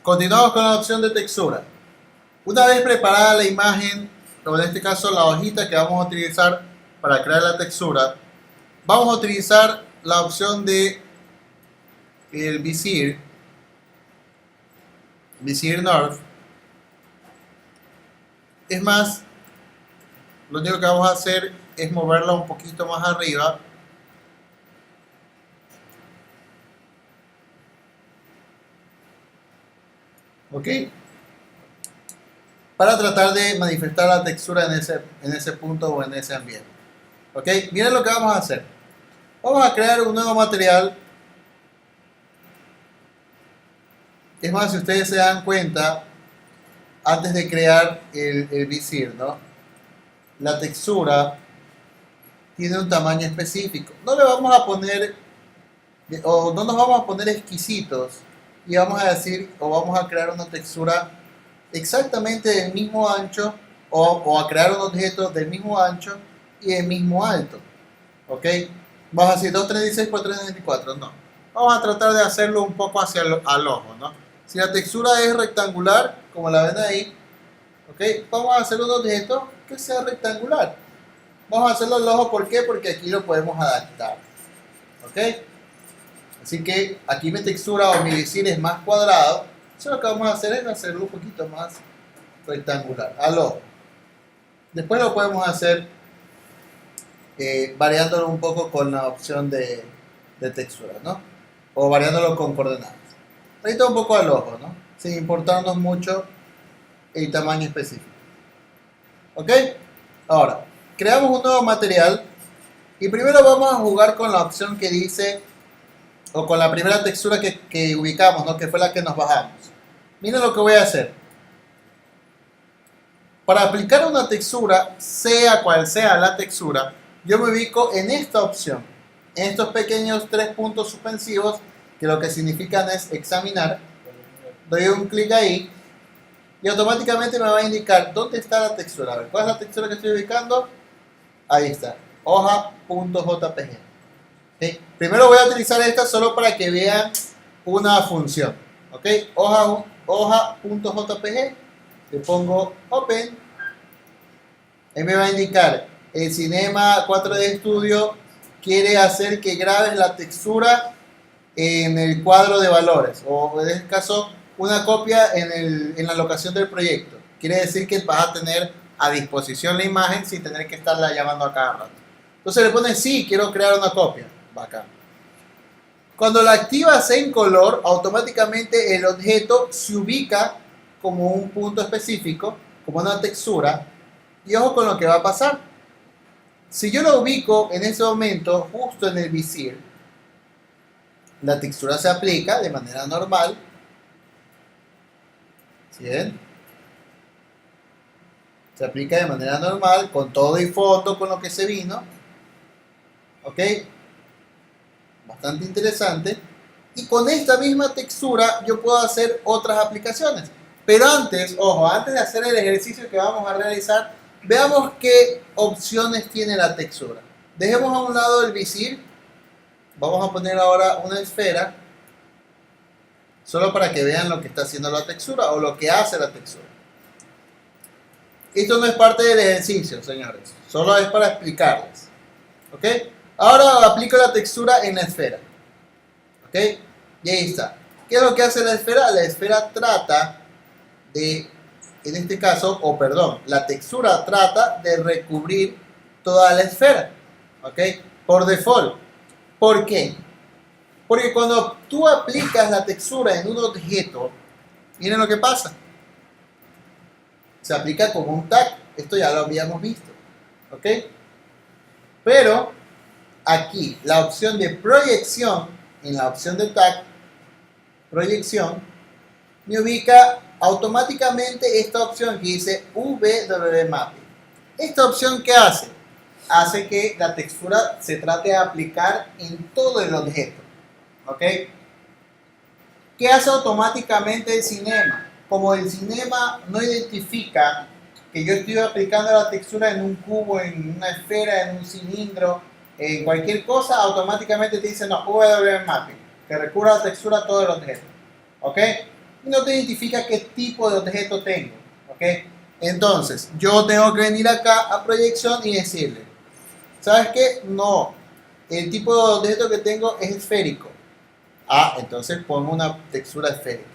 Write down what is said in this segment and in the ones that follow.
Continuamos con la opción de textura. Una vez preparada la imagen, o en este caso la hojita que vamos a utilizar para crear la textura, vamos a utilizar la opción de el Visir North. Es más, lo único que vamos a hacer es moverla un poquito más arriba. ¿Ok? Para tratar de manifestar la textura en ese punto o en ese ambiente. ¿Ok? Miren lo que vamos a hacer. Vamos a crear un nuevo material. Es más, si ustedes se dan cuenta, antes de crear el visir, ¿no? La textura tiene un tamaño específico. No le vamos a poner, o no nos vamos a poner exquisitos y vamos a decir, o vamos a crear una textura exactamente del mismo ancho, o a crear un objeto del mismo ancho y del mismo alto. ¿Ok? Vamos a decir 236 por 394, no. Vamos a tratar de hacerlo un poco hacia al ojo, ¿no? Si la textura es rectangular, como la ven ahí, ¿ok? Vamos a hacer un objeto que sea rectangular. Vamos a hacerlo al ojo, ¿por qué? Porque aquí lo podemos adaptar, ¿ok? Así que aquí mi textura o mi visir es más cuadrado. Entonces lo que vamos a hacer es hacerlo un poquito más rectangular, al ojo. Después lo podemos hacer variándolo un poco con la opción de textura, ¿no? O variándolo con coordenadas. Ahorita un poco al ojo, ¿no? Sin importarnos mucho el tamaño específico. ¿Ok? Ahora, creamos un nuevo material y primero vamos a jugar con la opción que dice, o con la primera textura que ubicamos, ¿no? Que fue la que nos bajamos. Miren lo que voy a hacer. Para aplicar una textura, sea cual sea la textura, yo me ubico en esta opción, en estos pequeños 3 puntos suspensivos, que lo que significan es examinar. Doy un clic ahí y automáticamente me va a indicar dónde está la textura. A ver, ¿cuál es la textura que estoy ubicando? Ahí está, hoja.jpg. ¿Sí? Primero voy a utilizar esta solo para que vean una función. ¿Ok? Hoja.jpg. Le pongo Open. Ahí me va a indicar el Cinema 4D Studio quiere hacer que grabes la textura en el cuadro de valores, o en este caso una copia en la locación del proyecto. Quiere decir que vas a tener a disposición la imagen sin tener que estarla llamando a cada rato. Entonces le pones sí, quiero crear una copia. Bacán. Cuando la activas en color, automáticamente el objeto se ubica como un punto específico, como una textura. Y ojo con lo que va a pasar. Si yo lo ubico en ese momento, justo en el visir, la textura se aplica de manera normal. ¿Sí ven? Se aplica de manera normal, con todo y foto, con lo que se vino. ¿Ok? Bastante interesante. Y con esta misma textura yo puedo hacer otras aplicaciones. Pero antes, ojo, antes de hacer el ejercicio que vamos a realizar, veamos qué opciones tiene la textura. Dejemos a un lado el visir. Vamos a poner ahora una esfera. Solo para que vean lo que está haciendo la textura o lo que hace la textura. Esto no es parte del ejercicio, señores. Solo es para explicarles. ¿Ok? Ahora aplico la textura en la esfera. ¿Ok? Y ahí está. ¿Qué es lo que hace la esfera? La esfera trata de, en este caso, o perdón, la textura trata de recubrir toda la esfera. ¿Ok? Por default. ¿Por qué? Porque cuando tú aplicas la textura en un objeto, miren lo que pasa. Se aplica como un tag. Esto ya lo habíamos visto. ¿Ok? Pero aquí la opción de proyección, en la opción de tag, proyección, me ubica automáticamente esta opción que dice VW Mapping. ¿Esta opción qué hace? Hace que la textura se trate de aplicar en todo el objeto. ¿Ok? ¿Qué hace automáticamente el Cinema? Como el Cinema no identifica que yo estoy aplicando la textura en un cubo, en una esfera, en un cilindro, en cualquier cosa, automáticamente te dice no, VW Mapping, que recurra la textura a todo el objeto. ¿Ok? y no te identifica qué tipo de objeto tengo. ¿Ok? Entonces, yo tengo que venir acá a proyección y decirle, ¿sabes qué? No, el tipo de objeto que tengo es esférico. Ah, entonces pongo una textura esférica.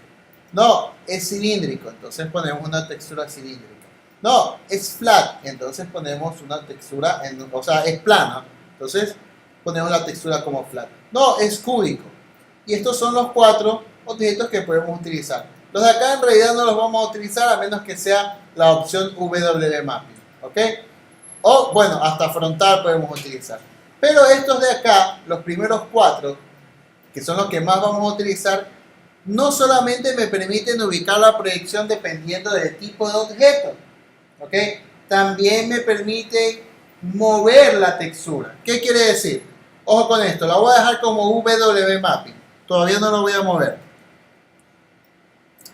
No, es cilíndrico, entonces ponemos una textura cilíndrica. No, es flat, entonces ponemos una textura, o sea, es plana, entonces ponemos la textura como flat. No, es cúbico. Y estos son los 4 objetos que podemos utilizar. Los de acá en realidad no los vamos a utilizar a menos que sea la opción W Mapping, ¿ok? O bueno, hasta frontal podemos utilizar. Pero estos de acá, los primeros 4, que son los que más vamos a utilizar, no solamente me permiten ubicar la proyección dependiendo del tipo de objeto, ¿ok? También me permite mover la textura. ¿Qué quiere decir? Ojo con esto, la voy a dejar como W Mapping. Todavía no lo voy a mover.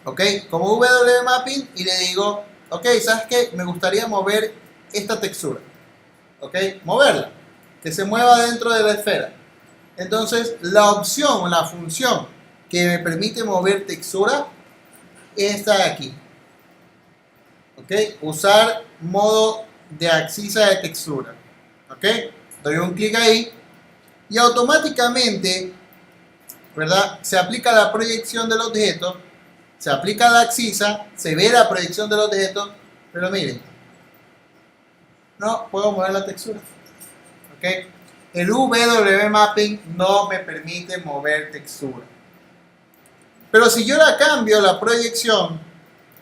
¿Ok? Como W Mapping y le digo, ok, ¿sabes qué? Me gustaría mover esta textura. ¿Ok? Moverla. Que se mueva dentro de la esfera. Entonces, la opción, la función que me permite mover textura es esta de aquí. ¿Ok? Usar modo de axisa de textura. ¿Ok? Doy un clic ahí y automáticamente, ¿verdad? Se aplica la proyección del objeto, se aplica la axisa, se ve la proyección del objeto, pero miren, no puedo mover la textura. ¿Ok? El W Mapping no me permite mover textura. Pero si yo la cambio la proyección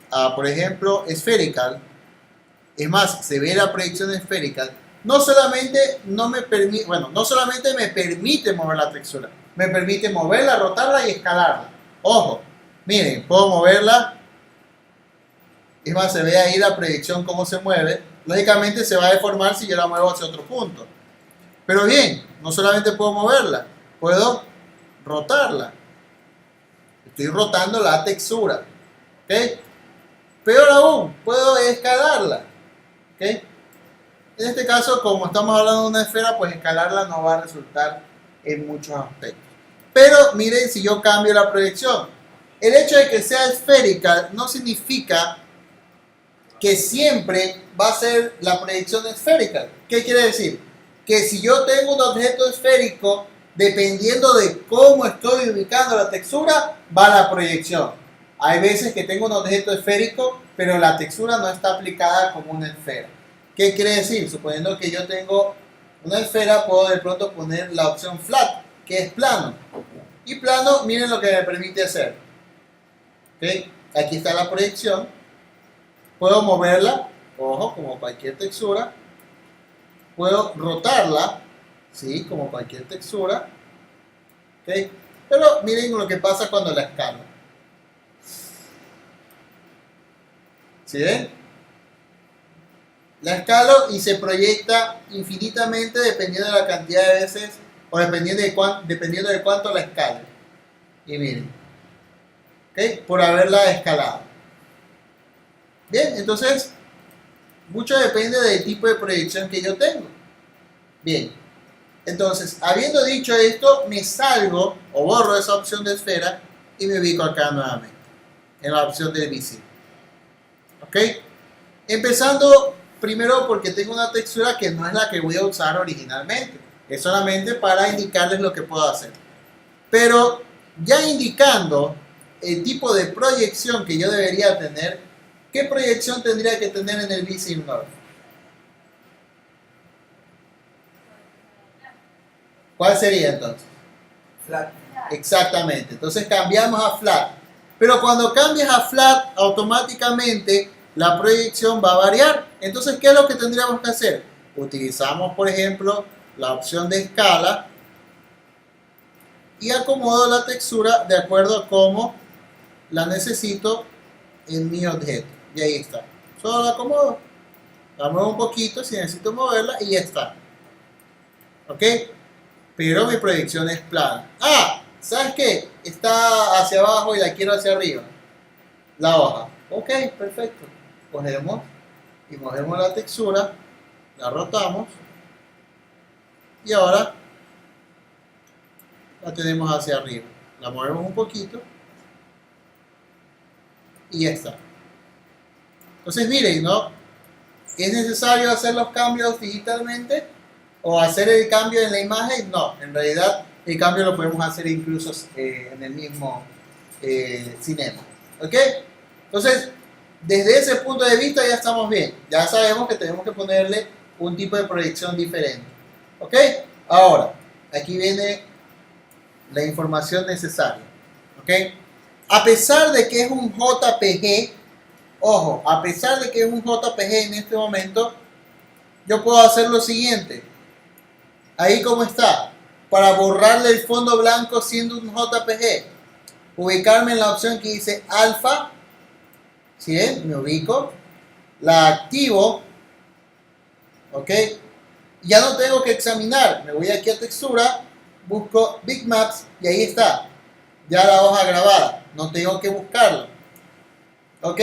a, por ejemplo, espherical, es más, se ve la proyección espherical, no solamente me permite mover la textura, me permite moverla, rotarla y escalarla. Ojo, miren, puedo moverla, es más, se ve ahí la proyección cómo se mueve. Lógicamente se va a deformar si yo la muevo hacia otro punto. Pero bien, no solamente puedo moverla, puedo rotarla. Estoy rotando la textura. ¿Ok? Peor aún, puedo escalarla. ¿Ok? En este caso, como estamos hablando de una esfera, pues escalarla no va a resultar en muchos aspectos. Pero miren, si yo cambio la proyección, el hecho de que sea esférica no significa que siempre va a ser la proyección esférica. ¿Qué quiere decir? Que si yo tengo un objeto esférico, dependiendo de cómo estoy ubicando la textura, va la proyección. Hay veces que tengo un objeto esférico, pero la textura no está aplicada como una esfera. ¿Qué quiere decir? Suponiendo que yo tengo una esfera, puedo de pronto poner la opción flat, que es plano. Y plano, miren lo que me permite hacer. ¿Okay? Aquí está la proyección. Puedo moverla, ojo, como cualquier textura. Puedo rotarla, ¿sí? Como cualquier textura. ¿Okay? Pero miren lo que pasa cuando la escalo. ¿Sí ven? La escalo y se proyecta infinitamente dependiendo de la cantidad de veces o dependiendo de cuánto la escale. Y miren, ¿okay? Por haberla escalado. Bien, entonces, mucho depende del tipo de proyección que yo tengo. Bien, entonces, habiendo dicho esto, me salgo o borro esa opción de esfera y me ubico acá nuevamente, en la opción del visible. ¿Ok? Empezando primero porque tengo una textura que no es la que voy a usar originalmente. Es solamente para indicarles lo que puedo hacer. Pero ya indicando el tipo de proyección que yo debería tener, ¿qué proyección tendría que tener en el V-Sim North? ¿Cuál sería entonces? Flat. Exactamente. Entonces cambiamos a flat. Pero cuando cambias a flat, automáticamente la proyección va a variar. Entonces, ¿qué es lo que tendríamos que hacer? Utilizamos, por ejemplo, la opción de escala y acomodo la textura de acuerdo a cómo la necesito en mi objeto. Y ahí está. Solo la acomodo. La muevo un poquito si necesito moverla y ya está. ¿Ok? Pero mi proyección es plana. Ah, ¿sabes qué? Está hacia abajo y la quiero hacia arriba. La hoja. Ok, perfecto. Cogemos y movemos la textura, la rotamos y ahora la tenemos hacia arriba. La movemos un poquito y ya está. Entonces miren, ¿no? ¿Es necesario hacer los cambios digitalmente o hacer el cambio en la imagen? No, en realidad el cambio lo podemos hacer incluso en el mismo cinema. ¿Ok? Entonces, desde ese punto de vista ya estamos bien. Ya sabemos que tenemos que ponerle un tipo de proyección diferente. ¿Ok? Ahora, aquí viene la información necesaria. ¿Ok? A pesar de que es un JPG, ojo, a pesar de que es un JPG en este momento, yo puedo hacer lo siguiente. Ahí como está. Para borrarle el fondo blanco siendo un JPG, ubicarme en la opción que dice alfa. ¿Sí? Me ubico. La activo. ¿Ok? Ya no tengo que examinar. Me voy aquí a textura. Busco bitmaps y ahí está. Ya la hoja grabada. No tengo que buscarlo. ¿Ok?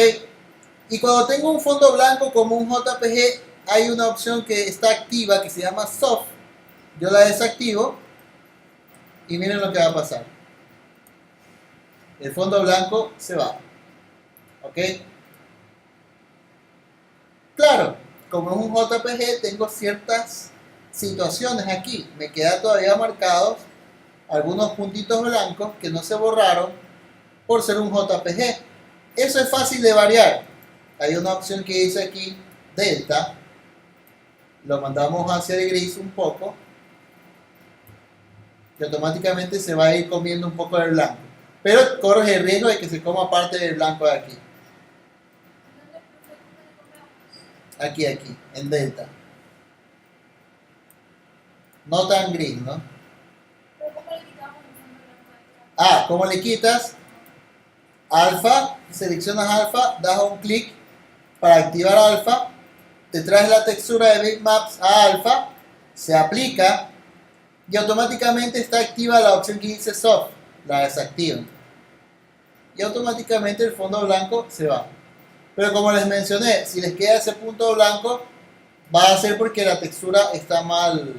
Y cuando tengo un fondo blanco como un JPG, hay una opción que está activa que se llama Soft. Yo la desactivo y miren lo que va a pasar. El fondo blanco se va. ¿Ok? Claro, como es un JPG, tengo ciertas situaciones aquí. Me quedan todavía marcados algunos puntitos blancos que no se borraron por ser un JPG. Eso es fácil de variar. Hay una opción que dice aquí delta. Lo mandamos hacia el gris un poco. Y automáticamente se va a ir comiendo un poco del blanco. Pero corre el riesgo de que se coma parte del blanco de aquí. Aquí, en delta. No tan gris, ¿no? Ah, ¿cómo le quitas? Alfa, seleccionas alfa, das un clic para activar alfa, te traes la textura de bitmaps a alfa, se aplica y automáticamente está activa la opción que dice soft, la desactivan. Y automáticamente el fondo blanco se va. Pero como les mencioné, si les queda ese punto blanco, va a ser porque la textura está mal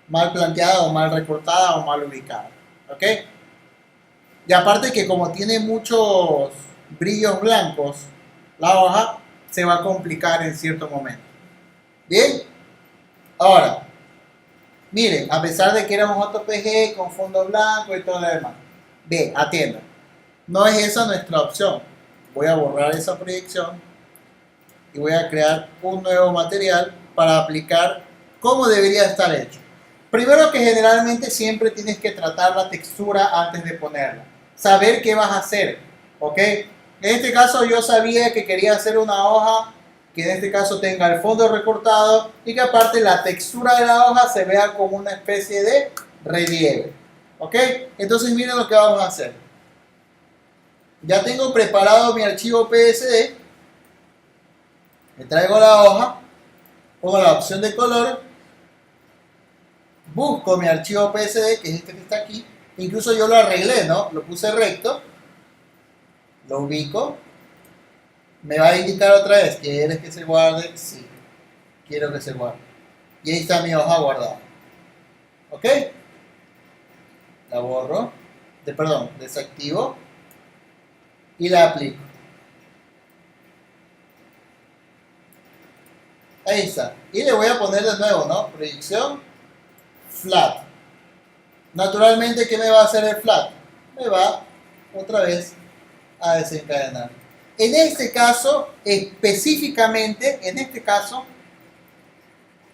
planteada o mal recortada o mal ubicada. ¿Ok? Y aparte que como tiene muchos brillos blancos, la hoja se va a complicar en cierto momento. Bien, ahora, miren, a pesar de que era un JPG con fondo blanco y todo lo demás, bien, atiendan, no es esa nuestra opción. Voy a borrar esa proyección y voy a crear un nuevo material para aplicar cómo debería estar hecho. Primero que generalmente siempre tienes que tratar la textura antes de ponerla. Saber qué vas a hacer, ¿ok? En este caso yo sabía que quería hacer una hoja que en este caso tenga el fondo recortado y que aparte la textura de la hoja se vea como una especie de relieve, ¿ok? Entonces miren lo que vamos a hacer. Ya tengo preparado mi archivo PSD, me traigo la hoja, pongo la opción de color, busco mi archivo PSD, que es este que está aquí. Incluso yo lo arreglé, ¿no? Lo puse recto, lo ubico, me va a indicar otra vez, ¿quieres que se guarde? Sí, quiero que se guarde. Y ahí está mi hoja guardada. ¿Ok? La borro, desactivo y la aplico. Ahí está. Y le voy a poner de nuevo, ¿no? Proyección flat. Naturalmente, ¿qué me va a hacer el flat? Me va otra vez a desencadenar. En este caso, específicamente,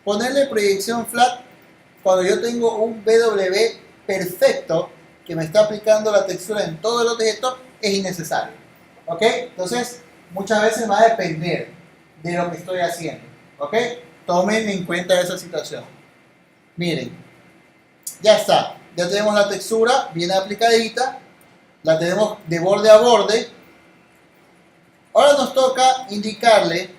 ponerle proyección flat cuando yo tengo un BW perfecto que me está aplicando la textura en todo el objeto es innecesario. ¿Ok? Entonces, muchas veces va a depender de lo que estoy haciendo. ¿Ok? Tomen en cuenta esa situación. Miren, ya está. Ya tenemos la textura bien aplicadita. La tenemos de borde a borde. Ahora nos toca indicarle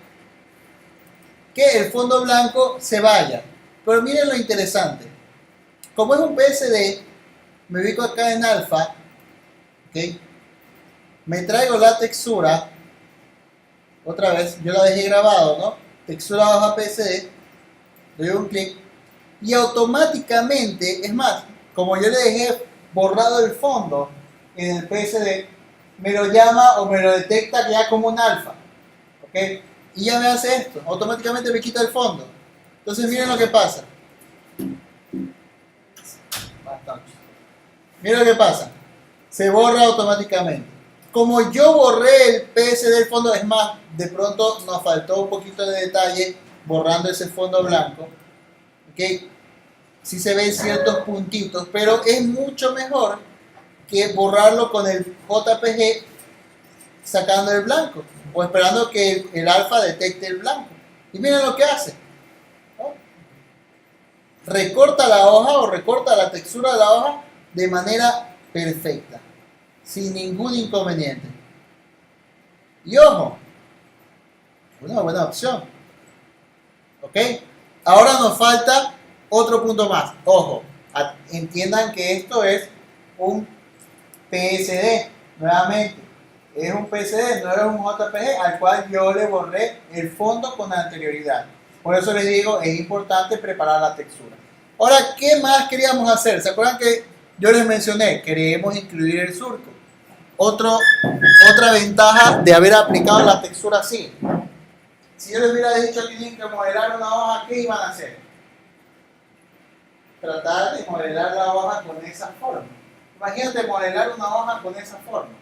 que el fondo blanco se vaya. Pero miren lo interesante. Como es un PSD, me ubico acá en alfa. ¿Okay? Me traigo la textura. Otra vez, yo la dejé grabado, ¿no? Textura baja PSD. Le doy un clic. Y automáticamente, es más, como yo le dejé borrado el fondo en el PSD, me lo llama o me lo detecta ya como un alfa. ¿Ok? Y ya me hace esto, automáticamente me quita el fondo. Entonces miren lo que pasa. Miren lo que pasa. Se borra automáticamente. Como yo borré el PSD del fondo, es más, de pronto nos faltó un poquito de detalle borrando ese fondo blanco. ¿Ok? Sí se ven ciertos puntitos, pero es mucho mejor que borrarlo con el JPG sacando el blanco o esperando que el alfa detecte el blanco. Y miren lo que hace. ¿No? Recorta la hoja o recorta la textura de la hoja de manera perfecta, sin ningún inconveniente. Y ojo, una buena opción. ¿Ok? Ahora nos falta otro punto más. Ojo, entiendan que esto es un PSD, nuevamente. Es un PSD, no es un JPG al cual yo le borré el fondo con anterioridad. Por eso les digo, es importante preparar la textura. Ahora, ¿qué más queríamos hacer? ¿Se acuerdan que yo les mencioné? Queremos incluir el surco. Otra ventaja de haber aplicado la textura así. Si yo les hubiera dicho que tienen que modelar una hoja, ¿qué iban a hacer? Tratar de modelar la hoja con esa forma. Imagínate modelar una hoja con esa forma.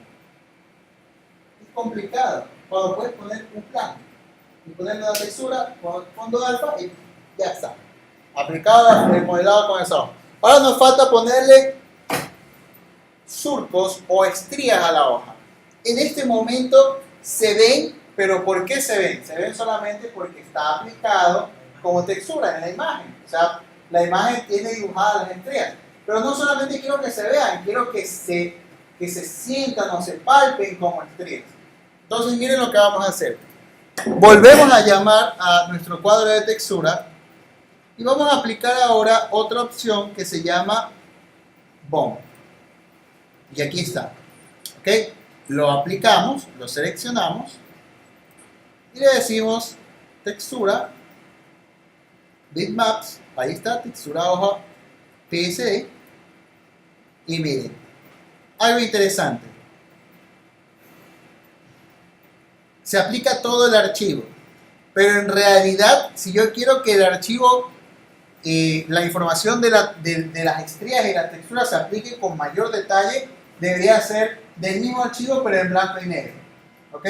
Es complicado. Cuando puedes poner un plano y ponerle una textura con fondo de alfa y ya está. Aplicado el modelado con esa hoja. Ahora nos falta ponerle surcos o estrías a la hoja. En este momento se ven, pero ¿por qué se ven? Se ven solamente porque está aplicado como textura en la imagen. O sea, la imagen tiene dibujadas las estrías. Pero no solamente quiero que se vean, quiero que se sientan o se palpen como estrías. Entonces miren lo que vamos a hacer. Volvemos a llamar a nuestro cuadro de textura y vamos a aplicar ahora otra opción que se llama Bond. Y aquí está. ¿Ok? Lo aplicamos, lo seleccionamos y le decimos textura, bitmaps, ahí está, textura hoja PSD. Y miren, algo interesante. Se aplica todo el archivo, pero en realidad, si yo quiero que el archivo, la información de las estrías y la textura se aplique con mayor detalle, debería ser del mismo archivo, pero en blanco y negro. ¿Ok?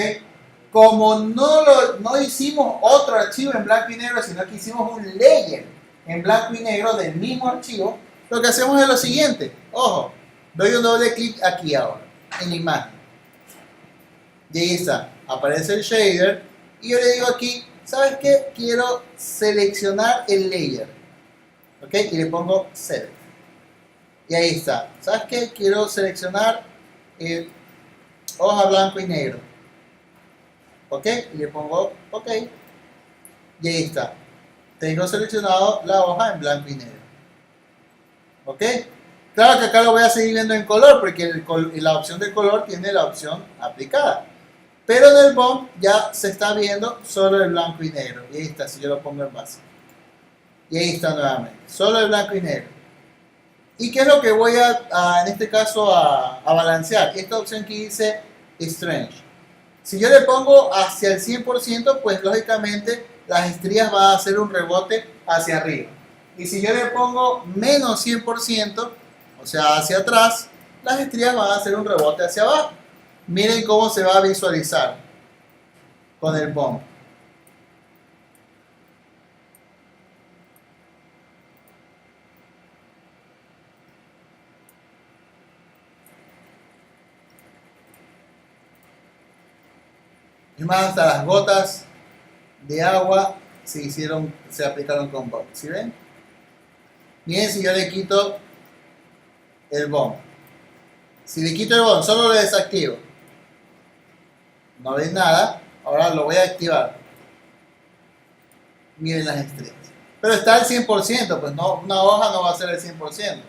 Como no hicimos otro archivo en blanco y negro, sino que hicimos un layer en blanco y negro del mismo archivo, lo que hacemos es lo siguiente. Ojo, doy un doble clic aquí ahora, en la imagen. Y ahí está, aparece el shader. Y yo le digo aquí, ¿sabes qué? Quiero seleccionar el layer. ¿Ok? Y le pongo Select. Y ahí está. ¿Sabes qué? Quiero seleccionar hoja blanco y negro. ¿Ok? Y le pongo OK. Y ahí está. Tengo seleccionado la hoja en blanco y negro. ¿Ok? Claro que acá lo voy a seguir viendo en color porque la opción de color tiene la opción aplicada. Pero en el BOM ya se está viendo solo el blanco y negro. Y ahí está, si yo lo pongo en base. Y ahí está nuevamente. Solo el blanco y negro. ¿Y qué es lo que voy en este caso a balancear? Esta opción que dice Strange. Si yo le pongo hacia el 100%, pues lógicamente las estrías van a hacer un rebote hacia arriba. Y si yo le pongo menos 100%, o sea, hacia atrás, las estrías van a hacer un rebote hacia abajo. Miren cómo se va a visualizar con el BOM. Es más, hasta las gotas de agua se aplicaron con BOM. ¿Sí ven? Miren si yo le quito el BOM. Si le quito el BOM, solo lo desactivo. No ven nada. Ahora lo voy a activar. Miren las estrellas. Pero está al 100%, pues no, una hoja no va a ser el 100%.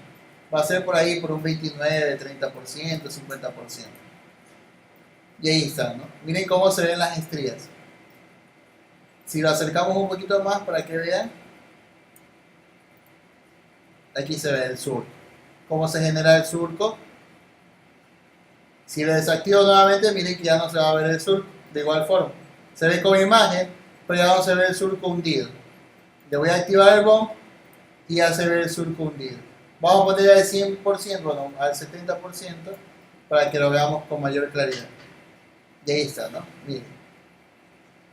Va a ser por ahí por un 29, 30%, 50%. Y ahí está, ¿no? Miren cómo se ven las estrías. Si lo acercamos un poquito más para que vean, aquí se ve el surco. ¿Cómo se genera el surco? Si lo desactivo nuevamente, miren que ya no se va a ver el surco. De igual forma, se ve como imagen, pero ya no se ve el surco hundido. Le voy a activar el bump y ya se ve el surco hundido. Vamos a poner al 100%, bueno, al 70% para que lo veamos con mayor claridad. Y ahí está, ¿no? Miren.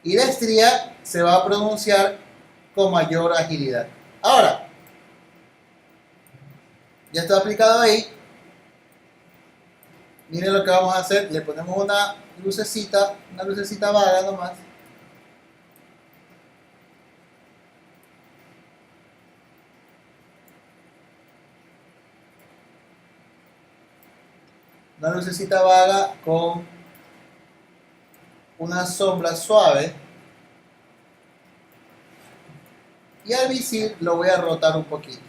Y la estría se va a pronunciar con mayor agilidad. Ahora, ya está aplicado ahí. Miren lo que vamos a hacer. Le ponemos una lucecita vaga nomás. Una lucecita vaga con una sombra suave. Y al visir lo voy a rotar un poquito.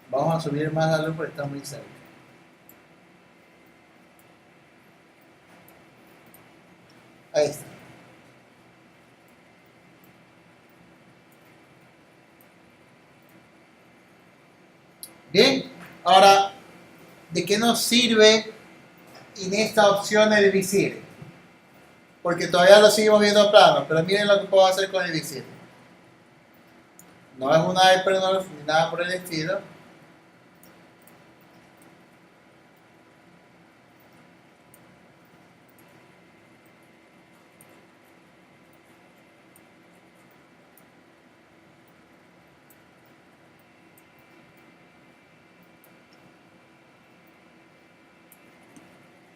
Vamos a subir más la luz porque está muy cerca. Ahí está. Bien, ahora, ¿de qué nos sirve en esta opción el visir? Porque todavía lo seguimos viendo plano, pero miren lo que puedo hacer con el visir. No es una Hypernolf ni nada por el estilo.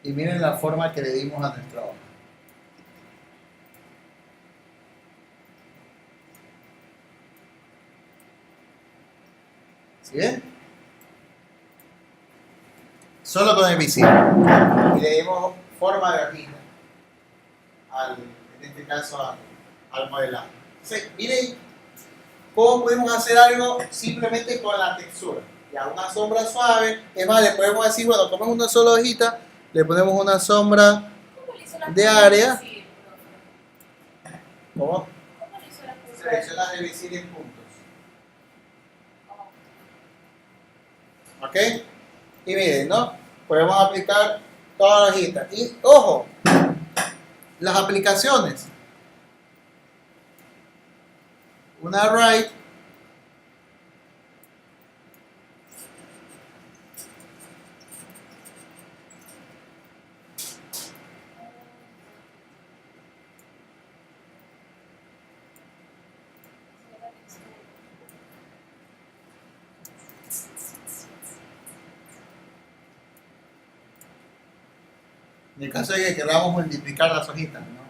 Y miren la forma que le dimos a nuestra hoja. ¿Sí ven? Solo con el visir. Y le dimos forma de hojita. En este caso al modelado. Entonces, miren cómo podemos hacer algo simplemente con la textura. Ya una sombra suave. Es más, le podemos decir, bueno, como es una sola hojita, le ponemos una sombra de área. ¿Cómo? Seleccionas el visir en puntos. ¿Ok? Y miren, ¿no? Podemos aplicar todas las hojitas. Y ojo, las aplicaciones. Una right. En el caso de que queramos multiplicar las hojitas, ¿no?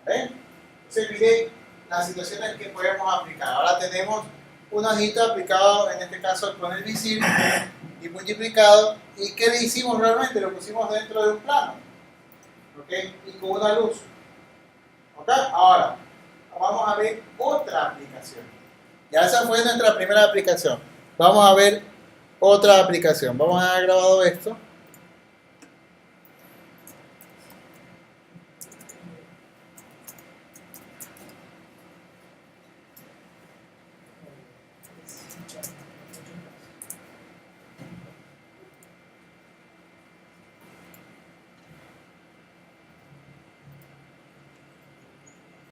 ¿Ven? Entonces, miren las situaciones que podemos aplicar. Ahora tenemos una hojita aplicado, en este caso con el visir, y multiplicado. ¿Y qué le hicimos realmente? Lo pusimos dentro de un plano. ¿Ok? Y con una luz. ¿Ok? Ahora, vamos a ver otra aplicación. Ya esa fue nuestra primera aplicación. Vamos a ver otra aplicación. Vamos a haber grabado esto.